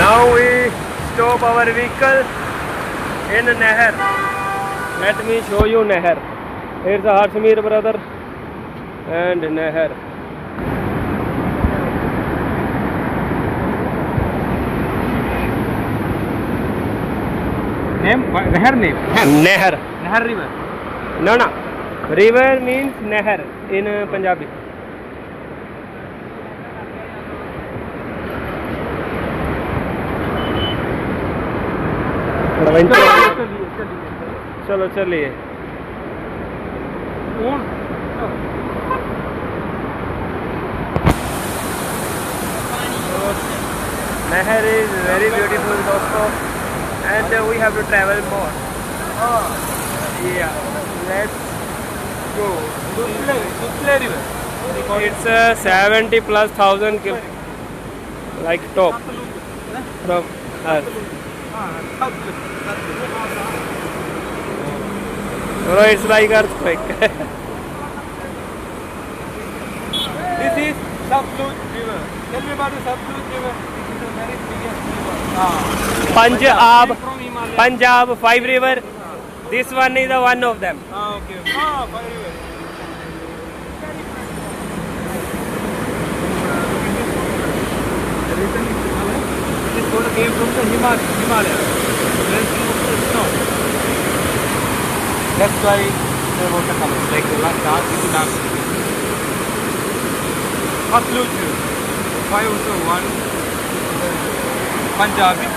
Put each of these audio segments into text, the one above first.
Now we stop our vehicle in Nehar. Let me show you Nehar. Here's the Harshmir brother and Nehar. Name? Nehar name? Nehar. Nehar river. No, no. River means Nehar in Punjabi. चलो चलिए Nehar is very beautiful also, and we have to travel more. Yeah, let's go. Suple river. It's 70 plus thousand like top from earth. Bro, it's like earthquake. This is Satluj river. Tell me about the Satluj river. This is the very biggest river. Punjab, From Himalaya. Punjab, 5 river. This one is the one of them. Okay. 5 river. This water came from the Himalaya. Then snow. That's why the water comes like dark into dark. Satluj river. 501 Punjabi.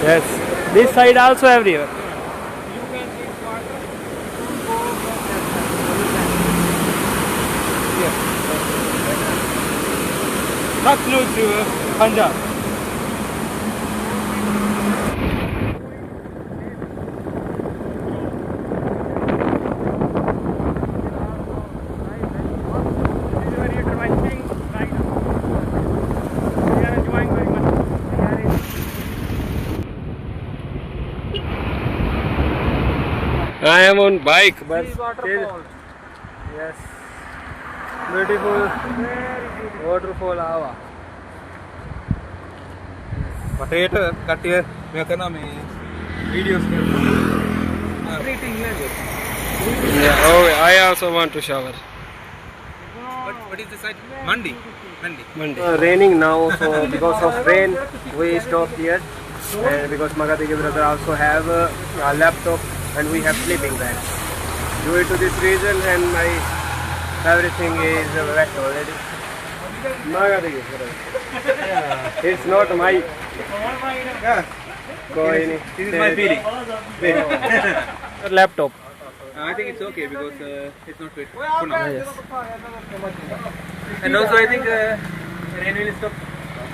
Yes. This side also have river. You can take water Satluj river, Punjab. I am on bike, but See still, waterfall. yes, beautiful waterfall Ava. But later, cut here, we are gonna make videos here. Yeah. Oh, I also want to shower. What is the site? Mandi. Monday. Raining now, so because of rain, we stop here, and because Magadigi brother also have a laptop, and we have sleeping bag. Due to this reason, and everything is wet already. Magadigi brother. Yeah. It's not my. Yeah. Koi nahi. This is my feeling. Laptop. I think it's okay because it's not fit for now. Yes. And also I think rain will stop.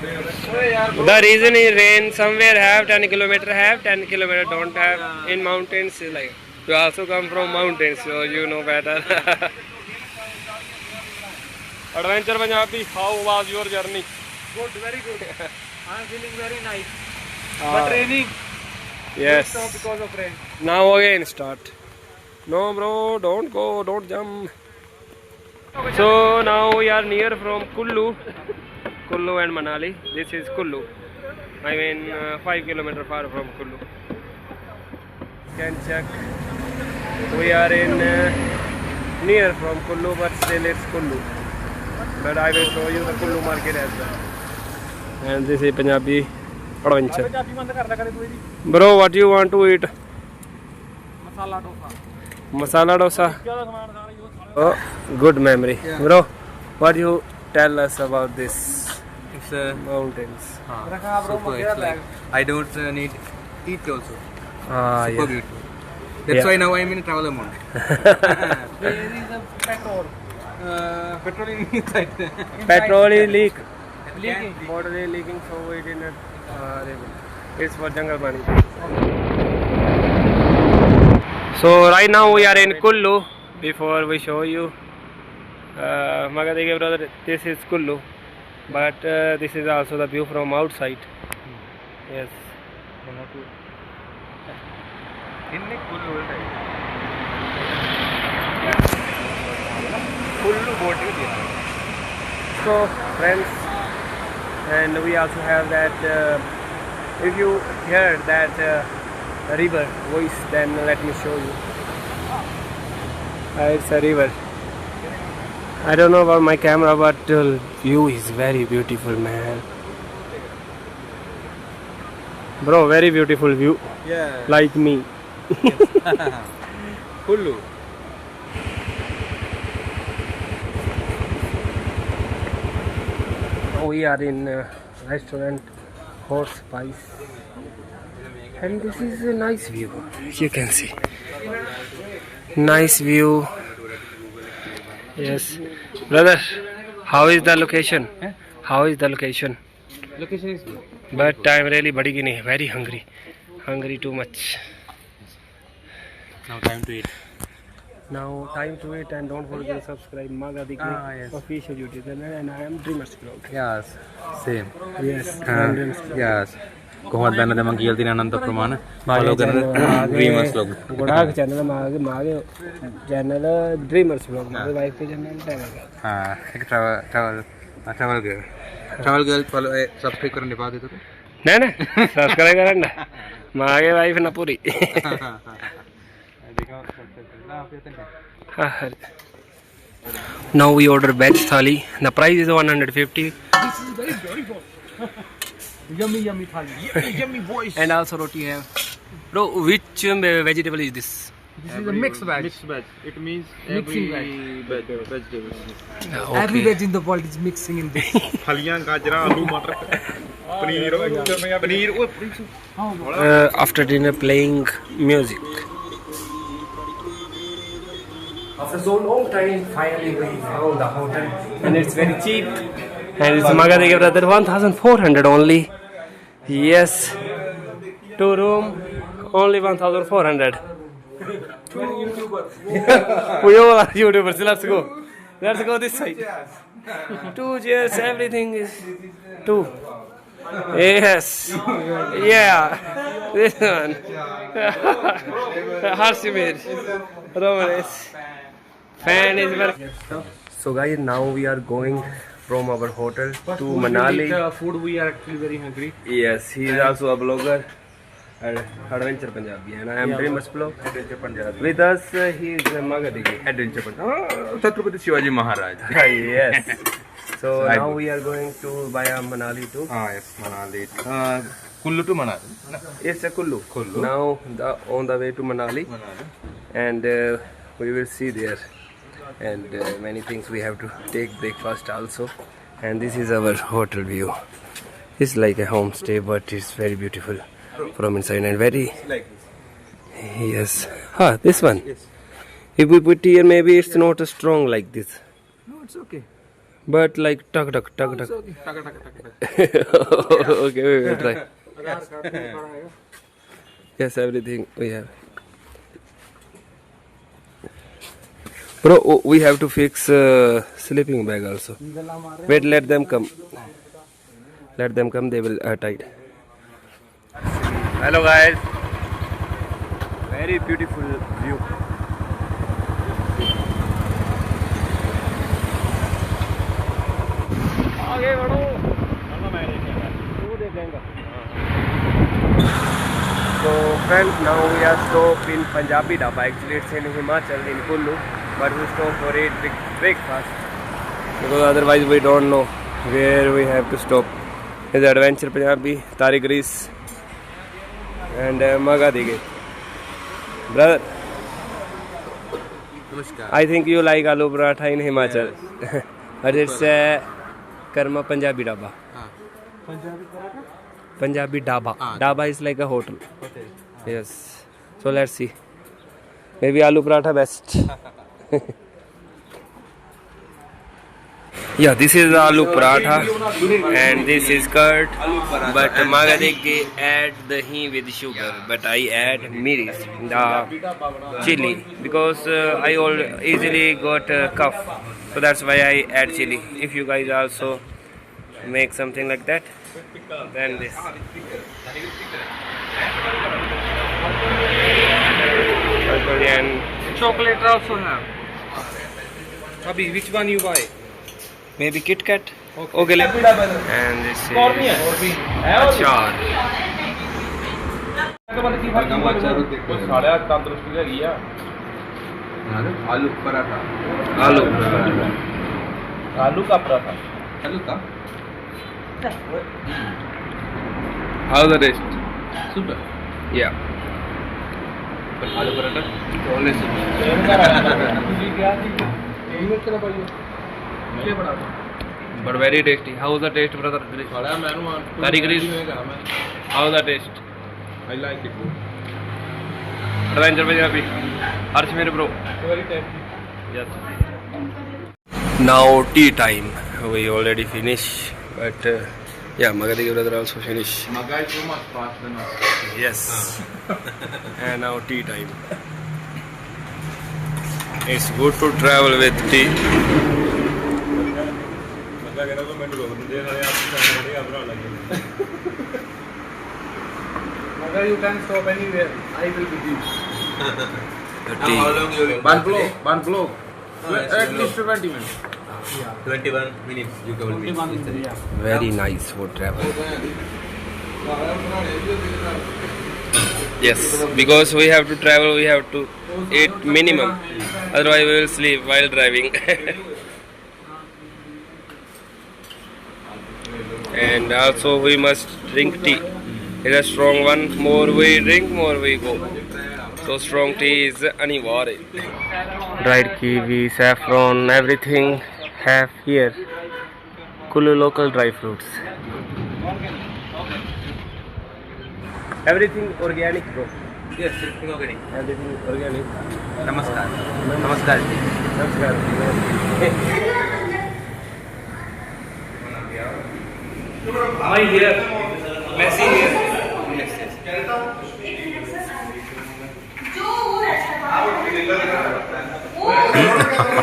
The reason is rain somewhere have 10 kilometer have 10 kilometer don't have in mountains like you also come from mountains so you know better. Adventure Punjabi, how was your journey? Good, very good. I am feeling very nice. Ah. But raining. Yes. Stop because of rain. Now again start. No bro, don't go, don't jump. So now we are near from Kullu and Manali. This is Kullu. I mean 5 kilometer far from Kullu. You can check. We are in near from Kullu, but still it's Kullu. But I will show you the Kullu market as well. And this is Punjabi adventure. Bro, what do you want to eat? Masala dosa. Masala dosa. Oh, good memory. Yeah. Bro, what do you tell us about this It's mountains? super. It's like I don't need eat also. Ah, Super yeah. beautiful. That's Yeah. why now I'm in travel mode. There is a petrol. Petrol inside. Petrol is leak. Leaking. Water is leaking, so we did not. It's for jungle bunny. So right now we are in Kullu. Before we show you, Magadigi brother, this is Kullu, but this is also the view from outside. Yes. So friends, and we also have that. If you hear that river voice, then let me show you. It's a river. I don't know about my camera, but view is very beautiful, man. Bro, very beautiful view. Yeah. Like me. Kullu. We are in restaurant Horse Spice, and this is a nice view. You can see. Nice view. Yes, brother. How is the location? How is the location? Location is good. But I'm really very hungry. Hungry too much. Now time to eat. Now time to eat, and don't forget to subscribe Magadiki Yes. official YouTube channel, and I am Dreamers Vlog. Yes. Same. Yes, I am Dreamers Vlog. Yes. කොහොමද දන්නද මං කියලා තියෙන අනන්ත ප්‍රමාණ follow කරන Dreamers vlog. ගොඩාක් channel මාගේ channel Dreamers Vlog. මාගේ wife ගේ channel එක තමයි. හා ඒක travel girl follow subscribe කරන්න එපාද ඒක? නෑ නෑ subscribe කරන්න. මාගේ wife නපුරි. Now we order veg thali. The price is 150. This is very beautiful. Yummy thali. Yummy voice. And also roti have. Bro, which vegetable is this? This is a mixed veg. Mixed veg. It means Mixing vegetables. Every veg in the world is mixing in this. फलियां गाजरा आलू मटर paneer After dinner playing music. After so long time, finally we found the hotel, and it's very cheap. And it's Magadiki brother, 1,400 only. Yes, 2 room, only 1,400. We all are YouTubers. Let's go. Let's go this side. 2 chairs, everything is 2. Yes. Yeah. This one. Harshimir. Romanes. Fan is very. So guys, now we are going from our hotel to Manali. Food, we are actually very hungry. Yes, he is also a blogger and Adventure Punjabi, and I am Dreamers Vlog. Adventure Punjab. With us, he is Magadiki. Adventure Punjab. Chhatrapati Shivaji Maharaj. Yes. So now we are going to via Manali too. Yes, Manali. Kullu to Manali. It's a Kullu. Now on the way to Manali, and we will see there. And many things we have to take breakfast also, and this is our hotel view. It's like a homestay, but it's very beautiful from inside and very Like this. yes. This one. Yes. If we put here, maybe it's not as strong like this, No, it's okay. but like tuck. It's okay. Taka. Okay, we will try. Yes, everything we have. Bro, we have to fix sleeping bag also. Wait, let them come. Let them come, they will tide. Hello guys. Very beautiful view. आगे बढ़ो. So friends, now we are stopped in Punjabi Dhaba. Actually it's in Himachal, in Kullu, but we stop for eat breakfast because otherwise we don't know where we have to stop. It's Adventure Punjabi, Tariq Rees and Magadiki. Brother, Namaskar. I think you like aloo paratha in Himachal. But it's Karma Punjabi Dhaba. Punjabi Dhaba. Dhaba is like a hotel. Yes. So let's see. Maybe aloo paratha best. Yeah, this is aloo paratha and this is curd. But Magadiki add dahi with sugar. But I add miris, the chili, because I easily got cough. So that's why I add chili. If you guys also make something like that, then this. And Chocolate also have. Abhi, which one you buy? maybe Kit Kat. Okay, and this is achar. ਸਾਲਿਆ ਤੰਦਰੁਸਤੀ ਹੈਗੀ ਆ आलू paratha Aloo. ਆਲੂ ਦਾ ਪਰਾਠਾ आलू का How's the taste? super Yeah. आलू paratha only super ਤੁਸੀਂ ਕਿਹਾ ਸੀ ਇਹ ਵਿੱਚ ਨਾ ਪਾਈਓ ਇਹ ਬੜਾ But very tasty. How's the taste, brother? साला मैंने Very great. How's the taste? I like it Adventure with happy. Harsh mere bro. Very ਟੈਂਕੀ Yes. Now tea time. We already finished, but yeah, Magadi brother also finished. Magai so much fast than us Yes. And now tea time. It's good to travel with tea. ਮਗਰ you can stop anywhere I will be there The tea. you will one block it's at least 20 minutes 21 minutes you will be Very nice for travel. Yes, because we have to travel, we have to eat minimum. Otherwise, we will sleep while driving. And also, we must drink tea. It's a strong one. More we drink, more we go. So strong tea is aniwari. Dried kiwi, saffron, everything have here. Kullu local dry fruits. Everything organic, bro. yes everything okay Everything organic. namaskar namaskar Namaskar. am I here Messi here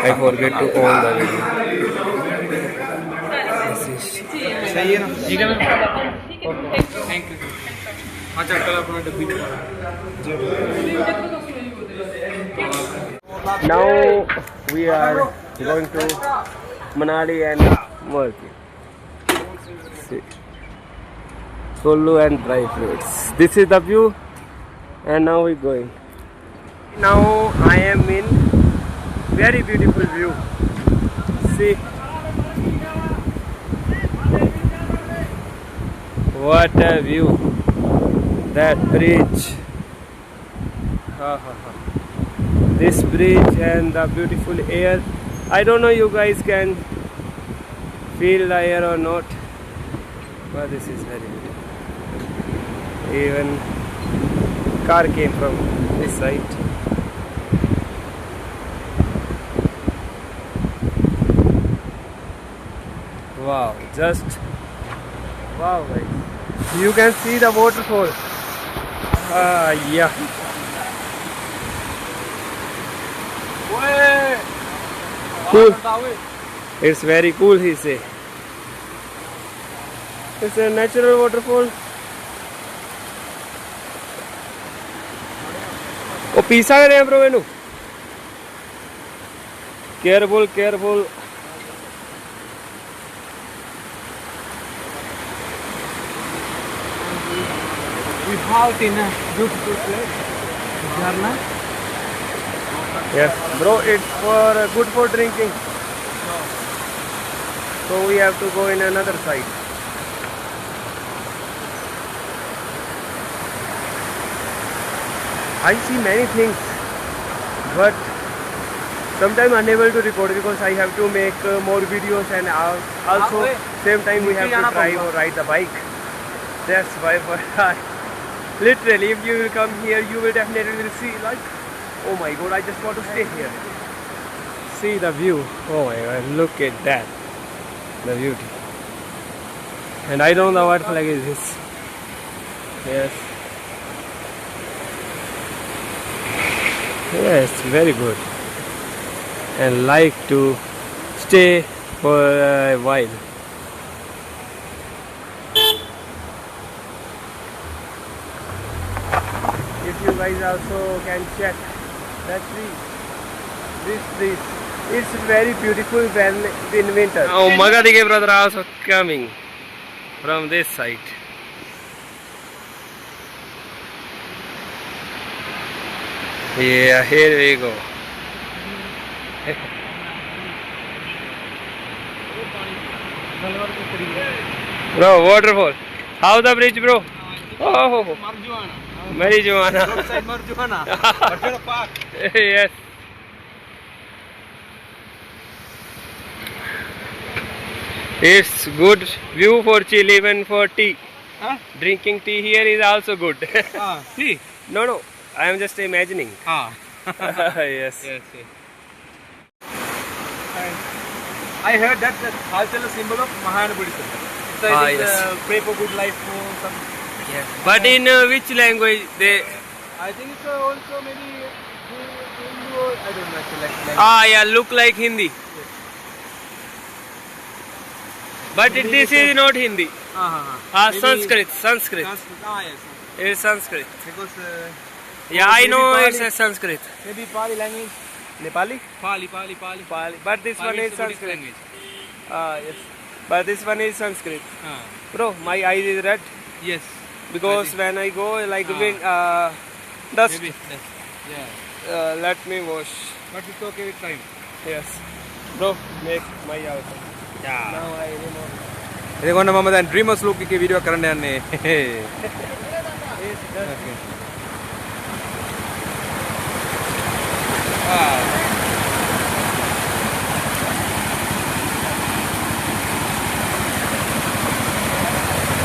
I forget to on the video. सही है ना ठीक है मैं thank you अच्छा कल अपना डब्बी Now we are going to Manali and Mulki. See. Kullu and dry fruits. This is the view, and now we're going. Now I am in very beautiful view. See. What a view. That bridge. Ha ha ha. This bridge and the beautiful air. I don't know you guys can feel the air or not, but this is very beautiful. Even car came from this side. Wow, just wow guys. You can see the waterfall. Yeah. Cool. It's very cool, he say. It's a natural waterfall. Oh, pisa kar rahe hain bro enu. Careful, careful. We halt in a beautiful place. Jharna. Yes, bro, it's for good for drinking. So we have to go in another side. I see many things, but sometimes unable to record because I have to make more videos, and also same time we have to drive or ride the bike. That's why, but literally, if you will come here, you will definitely will see like, oh my god, I just want to stay here. See the view. Oh my god, look at that. The beauty. And I don't know what flag is this. Yes. Yes, very good. And like to stay for a while. If you guys also can check that tree, this tree It's very beautiful when in winter. Oh, Magadige brother also coming from this side. Yeah, here we go. Bro, waterfall. How the bridge, bro? Oh, marijuana. Outside marijuana. Marijuana park. Yes. It's good view for chill, even for tea. Huh? Drinking tea here is also good. See. No, I am just imagining. Ah. Yes. Yes. I heard that the Halchal is symbol of Mahayana Buddhism. So I think Yes. pray for good life for some. Yes. But in which language they? I think it's also maybe Hindu or I don't know actually. Yeah, look like Hindi. But this is not Hindi. Maybe Sanskrit. Sanskrit. Yes. It's Sanskrit. Because Yeah, I maybe know Pali. it's a Sanskrit. maybe Pali language. Nepali? Pali. Pali. But this one Pali is is a Buddhist Sanskrit. language. Yes. But this one is Sanskrit. Ah. Bro, my eyes is red Yes. because when I go like wind, dust. Maybe. Yes. Yeah. Let me wash. But it's okay with time. Yes. Bro, make my also. Yeah. Now I remove. ඉතින් මම දැන් ඩ්‍රීමර්ස් look එකේ video කරන්න යන්නේ. It's dust. Okay.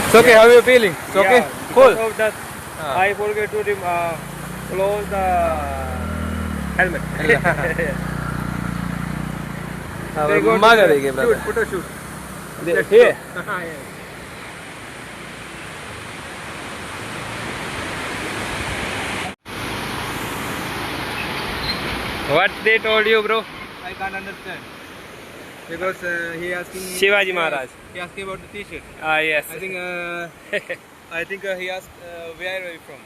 It's okay, how are you feeling? It's okay? Yeah, Cool. because of dust, I forget to close the helmet. They go to Magadige, the- brother. Shoot, put a shoot. Here. Yes. What they told you, bro? I can't understand. Because he asking me. Shivaji Maharaj. He asking about the T-shirt. Yes. I think he asked where are you from,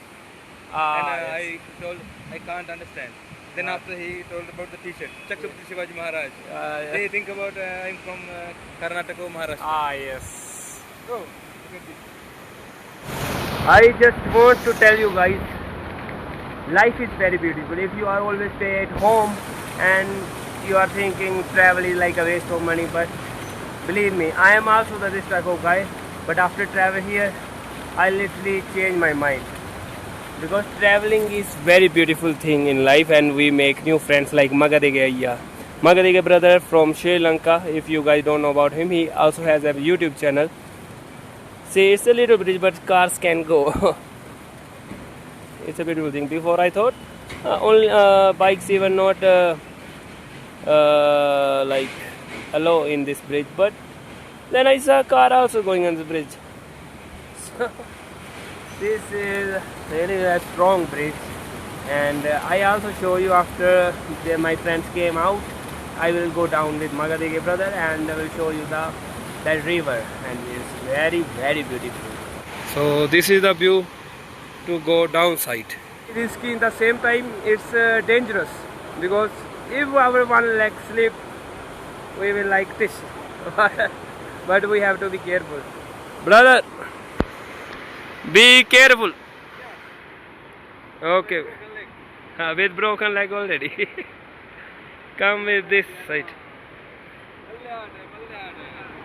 and Yes. I told I can't understand. Then after he told about the T-shirt, Chhatrapati Shivaji Maharaj. They think about I'm from Karnataka or Maharashtra. Yes. Oh, look at this. I just want to tell you guys, life is very beautiful. If you are always stay at home and you are thinking travel is like a waste of money, but believe me, I am also this type of guy. But after travel here, I literally change my mind. Because traveling is very beautiful thing in life, and we make new friends like Magadige Ayya. Magadige brother from Sri Lanka. If you guys don't know about him, he also has a YouTube channel. See, it's a little bridge, but cars can go. It's a beautiful thing. Before I thought only bikes even not like allow in this bridge, but then I saw a car also going on the bridge. So, this is really a strong bridge, and I also show you after my friends came out. I will go down with Magadige brother and I will show you that river, and it's very beautiful. So this is the view to go downside. Risky in the same time, it's dangerous, because if our one leg slip, we will like this. But we have to be careful. Brother, be careful. Okay. With broken leg already. Come with this side.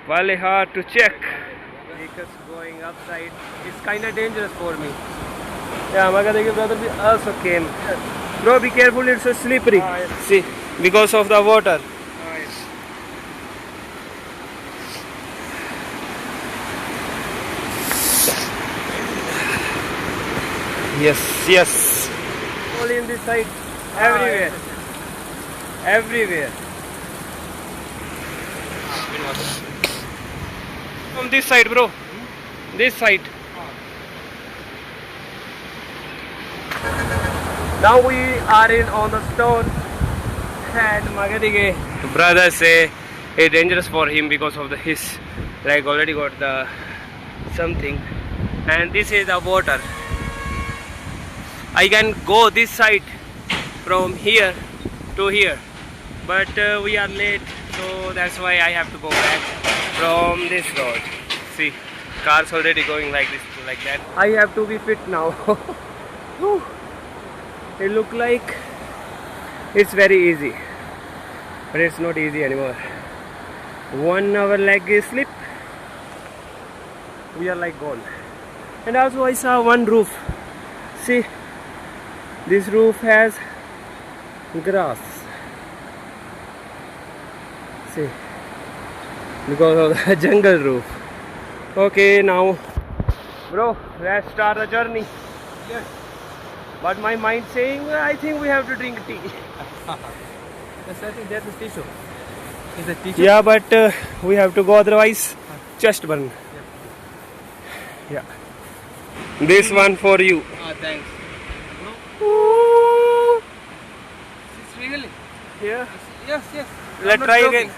Really hard to check. Because going upside is kind of dangerous for me. Yeah, Magadige brother also came. Bro, be careful, it's so slippery. See, because of the water. Yes. All in this side, everywhere. From this side, bro. This side. Now we are on the stone, and Magadige brother say it's dangerous for him because of his leg already got the something, and this is the water. I can go this side from here to here, but we are late, so that's why I have to go back from this road. See, cars already going like this, like that. I have to be fit now. Whew. It look like it's very easy, but it's not easy anymore. 1 hour leg is slip, we are like gone. And also I saw one roof. See, this roof has grass. See, because of the jungle roof. Okay, now bro, let's start the journey. Yes. But my mind saying I think we have to drink tea. Yes, I think that's a tissue. Is a tissue? Yeah, but we have to go, otherwise chest burn. Yeah. This one for you. Thanks. It's really? Yeah. Yes, yes. Let's try again.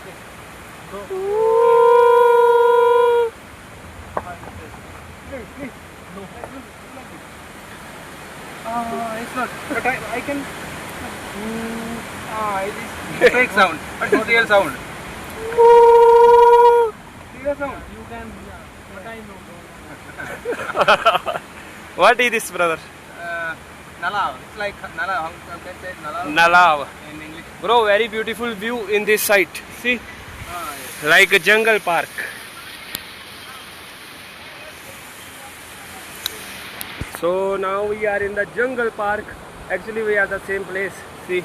It's not. But I can. It is fake sound, but not real sound. Real sound. You can. But I know. What is this, brother? Nalav. It's like Nalav. How can I say Nalav Nalav. in English? Bro, very beautiful view in this site. See, Yes. like a jungle park. So now we are in the jungle park. Actually, we are the same place. See,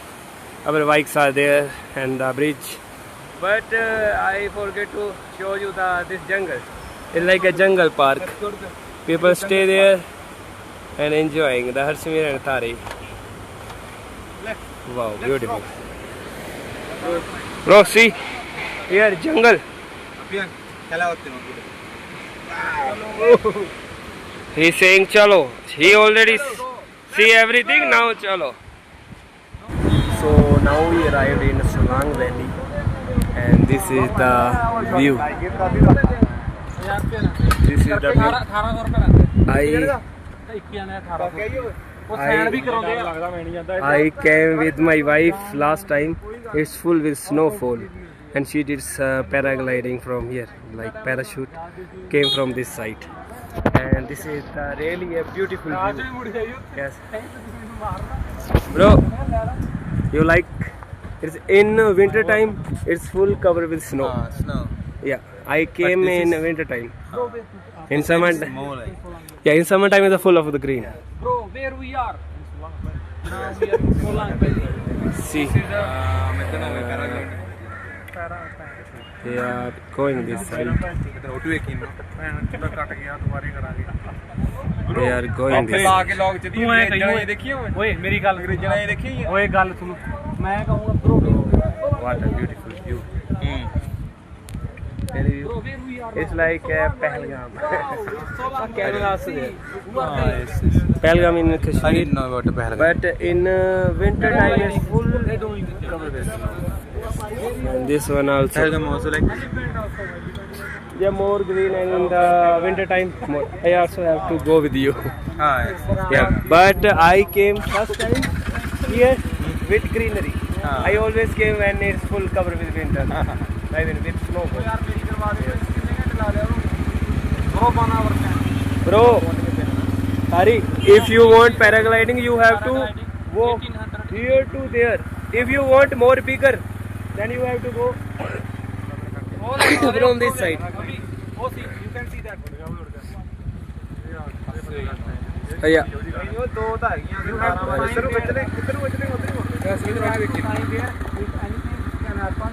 our bikes are there and the bridge. But I forget to show you this jungle. It's like a jungle park. People stay there and enjoying the Harshmir and Tari. Wow, beautiful. Bro, see, here jungle. He's saying chalo. He already see everything, now chalo. So now we arrived in Solang Valley, and this is the view. This is the view. I came with my wife last time. It's full with snowfall, and she did paragliding from here, like parachute came from this site. And this is really a beautiful view. Yes, bro, you like? It's in winter time. It's full covered with snow. Snow. Yeah, I came in winter time. In summer, More like. yeah, in summer time it's full of the green. Bro, where we are? Now we are in Solang Valley. See, they are going this side. They are going this side. ਓਏ ਮੇਰੀ ਗੱਲ ਓਏ ਗੱਲ ਸੁਣ ਮੈਂ ਕਹੂੰਗਾ bro What a beautiful view. It's like Pahalgam. Pahalgam in Kashmir. I didn't know about the Pahalgam. But in winter time it's full covered with snow. And this one also. Pahalgam also like. They are more green, and in the winter time more. I also have to go with you. Yes. Yeah, but I came first time here with greenery. I always came when it's full covered with winter. I mean with snow. Bro, Hari, if you want paragliding, you have to walk here to there. If you want more bigger, then you have to go from this side. Oh, see, you can see that. Yeah.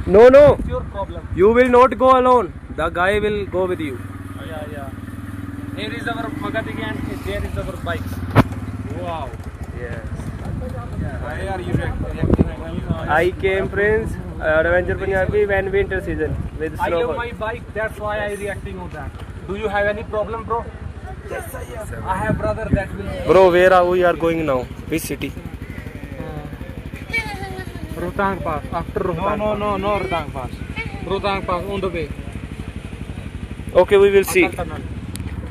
No, no. Your problem. You will not go alone. The guy will go with you. Yeah. Here is our Magadi and there is our bikes. Wow. Yes. Why are you reacting? I came, friends, Adventure Punjabi when winter season with I love snowfall. my bike, that's why I reacting on that. Do you have any problem, bro? Yes, I have brother that will. Bro, where are we are going now? Which city? Rohtang Pass. After Rohtang. No, Rohtang Pass. Rohtang Pass on the way. Okay, we will see. Atal Tunnel.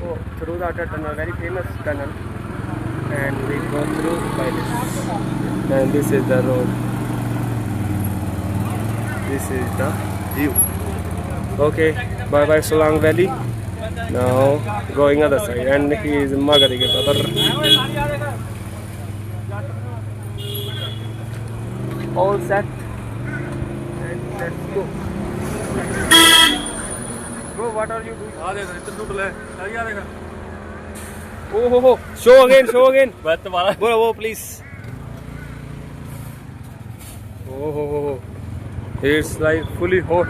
Oh, through the Atal Tunnel, very famous tunnel. And we go through by this. And this is the road. This is the view. Okay, bye bye Solang Valley. Now going other side, and he is Magadike brother. All set, and let's go. Bro, what are you doing? Oh, show again. Bro, please. Oh, it's like fully hot.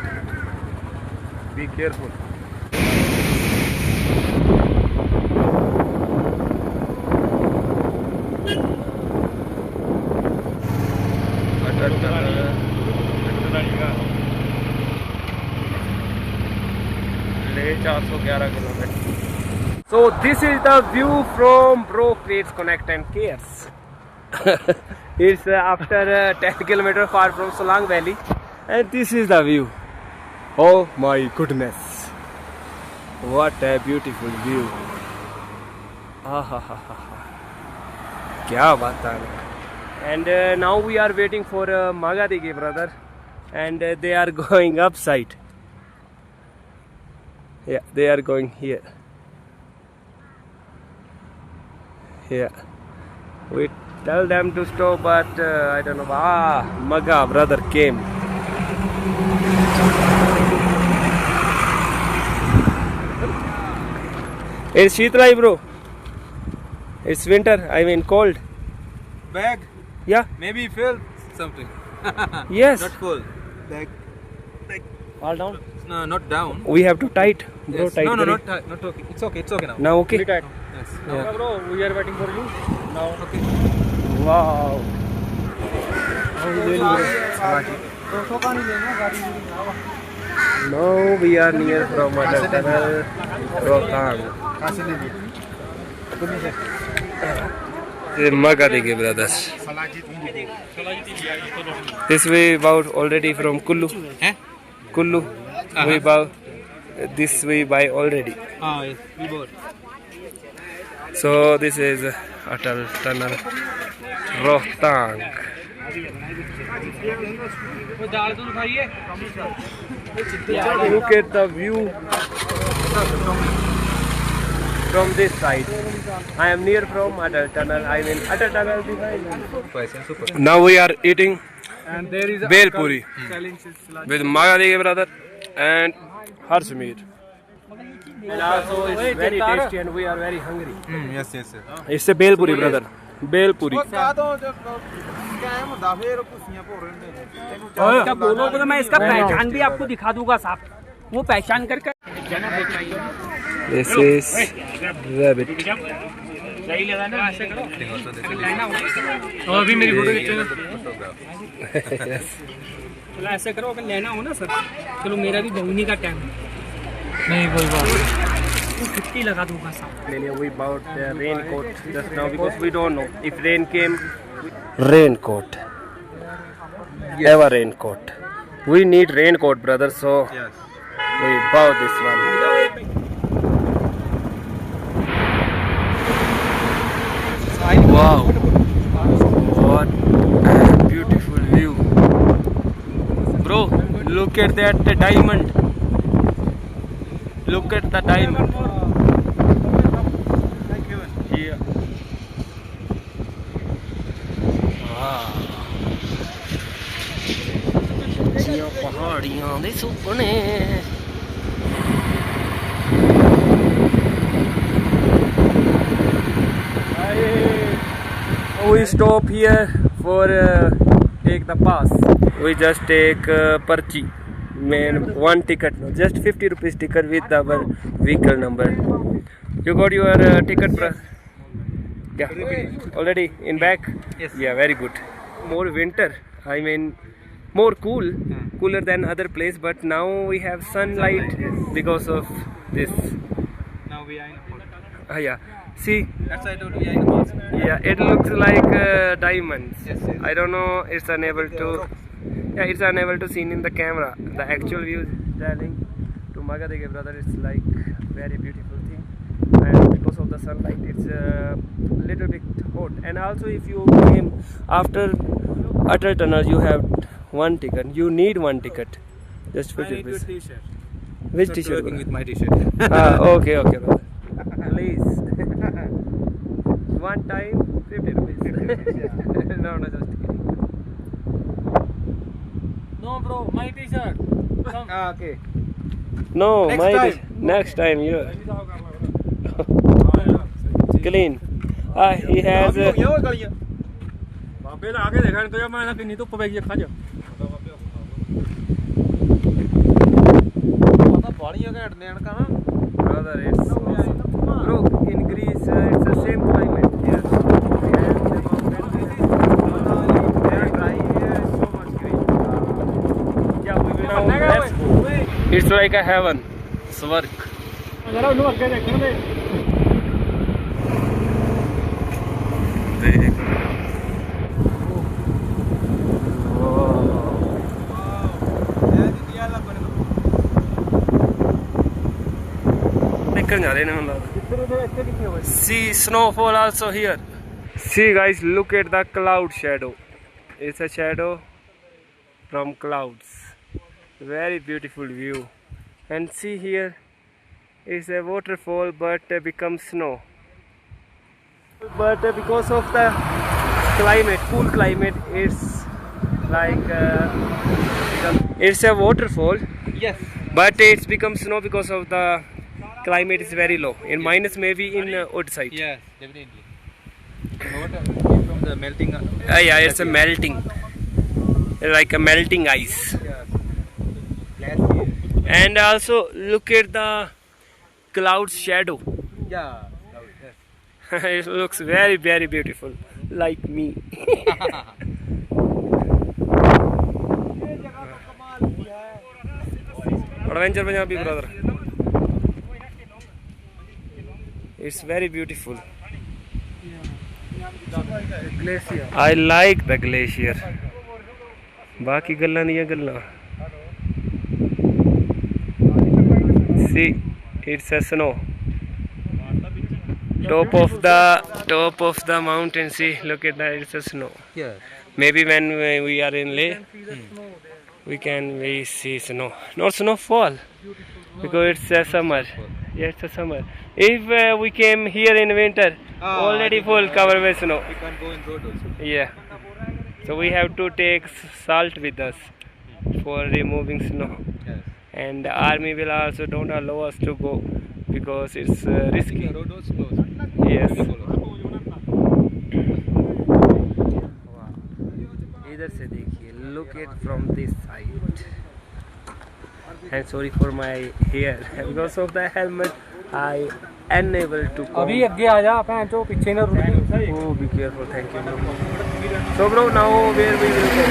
Be careful. So this is the view from Bro Creates Connect and Cares. It's after 10 km far from Solang Valley, and this is the view. Oh my goodness, what a beautiful view. Kya baat hai. And now we are waiting for Magadike brother, and they are going upside. Yeah, they are going here. Yeah, we tell them to stop, but I don't know. Maga brother came. It's Sheetlai, bro. It's winter. I mean cold. Bag. Yeah. Maybe you feel something. Yes. Not cold. Bag. All down. No, not down. We have to tight, bro. Yes. Tight. No, very. not okay. It's okay. It's okay now. Now okay. Yes. Yeah. Bro, we are waiting for you. Now okay. Wow. Now we are near from Atal Tunnel, Rohtang. Magadike brothers. This way about already from Kullu. Kullu. We bow this way by already. Yes, we both. So this is Atal Tunnel, Rohtang. Look at the view from this side. I am near from Atal Tunnel. I mean Atal Tunnel behind. Now we are eating And there is a Bel Puri selling silage. with Magadike brother and Harshmeer. And also it's very tasty and we are very hungry. Yes. It's a Bel Puri brother. Bel Puri. इसका बोलोगे तो मैं इसका पहचान भी आपको दिखा दूंगा साहब, वो पहचान करके This is rabbit. और अभी मेरी फोटो खींचेगा। चलो ऐसे करो, अगर लेना हो ना सर, चलो मेरा भी बहुनी का टाइम है। नहीं कोई बात नहीं, 50 लगा दूंगा साहब। We bought the raincoat just now because we don't know if rain came. Raincoat. Ever raincoat. We need raincoat, brother. So Yes. we bought this one. Wow! What a beautiful view, bro! Look at that diamond. Look at the diamond. Yeah. Wow. ये पहाड़ियाँ दे सुपने. We stop here for take the pass. We just take parchi, man, one ticket, just 50 rupees ticket with our vehicle number. You got your ticket, yeah, already in back. Yes. Yeah, very good. More winter, I mean more cool, cooler than other place, but now we have sunlight because of this. Now we are in a port. Yeah, see. That's why I told you we are in a port. Yeah, it looks like diamonds. Yes. I don't know, it's unable to. Yeah, it's unable to see in the camera. The actual view is telling to Magadike brother, it's like very beautiful thing. And because of the sunlight, it's a little bit hot. And also, if you came after Atal Tunnel, you have one ticket. You need one ticket. Just 50 rupees. T-shirt. Which t-shirt? Working with my T-shirt. Okay, okay, brother. Please. One time, 50 rupees. No, no, just kidding. No, bro, my T-shirt. Come. Okay. No, Next my time. next time you clean. He has. बाबे ला आगे देखा तो यार मैं ना किन्नी तो पवेगी खा जा पता बड़ी जगह हटने का ना Brother, it's bro, in Greece, it's the same climate here. Yeah, we will now let's go. It's like a heaven, Swarg. जरा उन्हें आगे देखने दे See snowfall also here. See guys, look at the cloud shadow. It's a shadow from clouds. Very beautiful view. And see here is a waterfall but becomes snow. But because of the climate, cool climate, it's like it's a waterfall. Yes. But it's become snow because of the climate is very low. In minus maybe in wood side. Yes, definitely. Water from the melting. Yeah, it's a melting. Like a melting ice. Glacier. And also look at the cloud shadow. Yeah. It looks very very beautiful. Like me. Adventure Punjabi brother. It's very beautiful. Glacier. I like the glacier. बाकी गल्लां नहीं गल्लां. See, it's a snow. Top of the mountain. See, look at that. It's a snow. Yeah. Maybe when we are in Leh, we see snow. Not snowfall, because it's a summer. Yeah, it's a summer. If we came here in winter, already full covered with snow. We can't go in road also. Yeah. So we have to take salt with us for removing snow. Yes. And the army will also don't allow us to go because it's risky. The road was closed. Yes. इधर से देखिए, look at from this side. And sorry for my hair because of the helmet I unable to come. अभी आगे आ जा भैन चो पीछे ना रुक Oh, be careful. Thank you, bro. So, bro, now where we will go?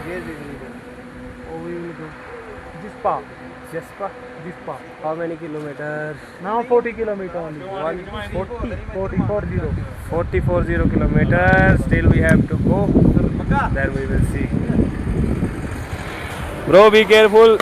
Where we will go? Oh, we will go. Jispa Jespa. Jispa How many kilometers? now 40 kilometer only 40 kilometers. Still we have to go. Then we will see. Bro, be careful.